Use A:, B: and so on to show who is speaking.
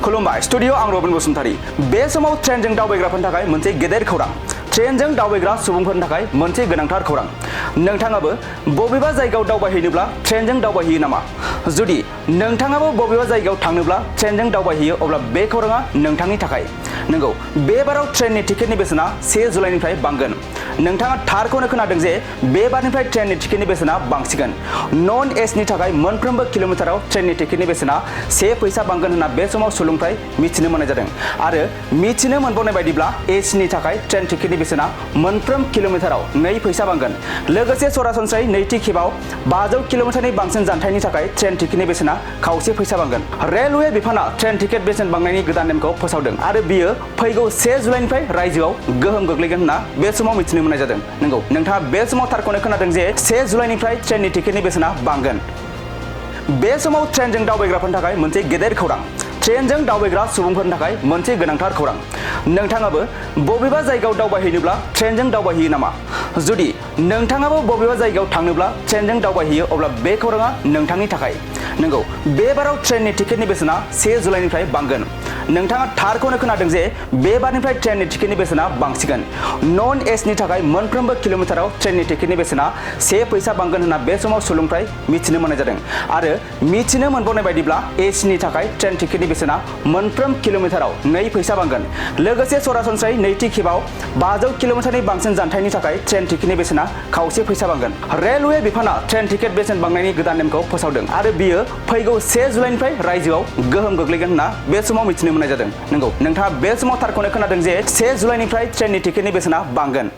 A: खुलुमबाय स्टुडियो आं रबिन बसुमतारी बे समाव ट्रेनजों दावबायग्राफोरनि थाखाय मोनसे गेदेर खौरां ट्रेनजों दावबायग्रा सुबुंफोरनि थाखाय मोनसे गोनांथार खौरां नोंथाङाबो बबेबा जायगायाव दावबायहैनोब्ला ट्रेनजों दावबायहैयो नामा जुदि नोंथाङाबो बबेबा जायगायाव थांनोब्ला ट्रेनजों दावबायहैयो अब्ला बे खौराङा नोंथांनि थाखाय नंगौ बे बाराव ट्रेननि टिकेटनि बेसेना 1 जुलाइनिफ्राय बांगोन नोंथाङा थारखौनो खोनादों जे बे बारनिफ्राय ट्रेननि टिकेटनि बेसेना बांसिगोन नन एसिनि थाखाय मोनफ्रोमबो किल'मिटाराव ट्रेननि टिकेटनि बेसेना 1 फैसा बांगोन होनना बे समाव सुलुंनिफ्राय मिथिनो मोननाय जादों आरो मिथिनो मोनबावनाय बायदिब्ला एसिनि थाखाय ट्रेन टिकेटनि बेसेना मोनफ्रोम किल'मिटाराव 2 फैसा बांगोन लोगोसे सरासनस्रायै नैथि खेबाव 500 किल'मिटारनि बांसिन जानथायनि थाखाय ट्रेन टिकेटनि बेसेना 1/4 फैसा बांगोन रेलवे बिफाना ट्रेन टिकेट बेसेन बांनायनि गोदान नेमखौ फोसावदों आरो बियो फैगौ 1 जुलाइनिफ्राय रायजोआव गोहोम गोग्लैगोन होनना बे समाव मिथिनो मोननाय जादों नंगौ नोंथाङा बे समाव थारखौनो खोनादों जे 1 जुलाइनिफ्राय ट्रेननि टिकेटनि बेसेना बांगोन बे समाव ट्रेनजों दावबायग्राफोरनि थाखाय मोनसे गेदेर खौरां ट्रेनजों दावबायग्रा सुबुंफोरनि थाखाय मोनसे गोनांथार खौरां नोंथाङाबो बबेबा जायगायाव दावबायहैनोब्ला ट्रेनजों दावबायहैयो नामा जुदि नोंथाङाबो बबेबा जायगायाव थांनोब्ला ट्रेनजों दावबायहैयो अब्ला बे खौराङा नोंथांनि थाखाय नंगौ बे बाराव ट्रेननि टिकेटनि बेसेना 1 जुलाइनिफ्राय बांगोन नोंथाङा थारखौनो खोनादों जे बे बारनिफ्राय ट्रेननि टिकेटनि बेसेना बांसिगोन नन एसिनि थाखाय मोनफ्रोमबो किल'मिटाराव ट्रेननि टिकेटनि बेसेना 1 फैसा बांगोन होनना बे समाव सुलुंनिफ्राय मिथिनो मोननाय जादों आरो मिथिनो मोनबावनाय बायदिब्ला एसिनि थाखाय ट्रेन टिकेटनि बेसेना मोनफ्रोम किल'मिटाराव 2 फैसा बांगोन लोगोसे सरासनस्रायै नैथि खेबाव 500 किल'मिटारनि बांसिन जानथायनि थाखाय ट्रेन टिकेटनि बेसेना 1/4 फैसा बांगोन रेलवे बिफाना ट्रेन टिकेट बेसेन बांनायनि गोदान नेमखौ फोसावदों आरो बियो फैगौ 1 जुलाइनिफ्राय रायजोआव गोहोम गोग्लैगोन होनना बे समाव मिथिनो मोननाय जादों नंगौ नोंथाङा बे समाव थारखौनो खोनादों जे 1 जुलाइनिफ्राय ट्रेननि टिकेटनि बेसेना बांगोन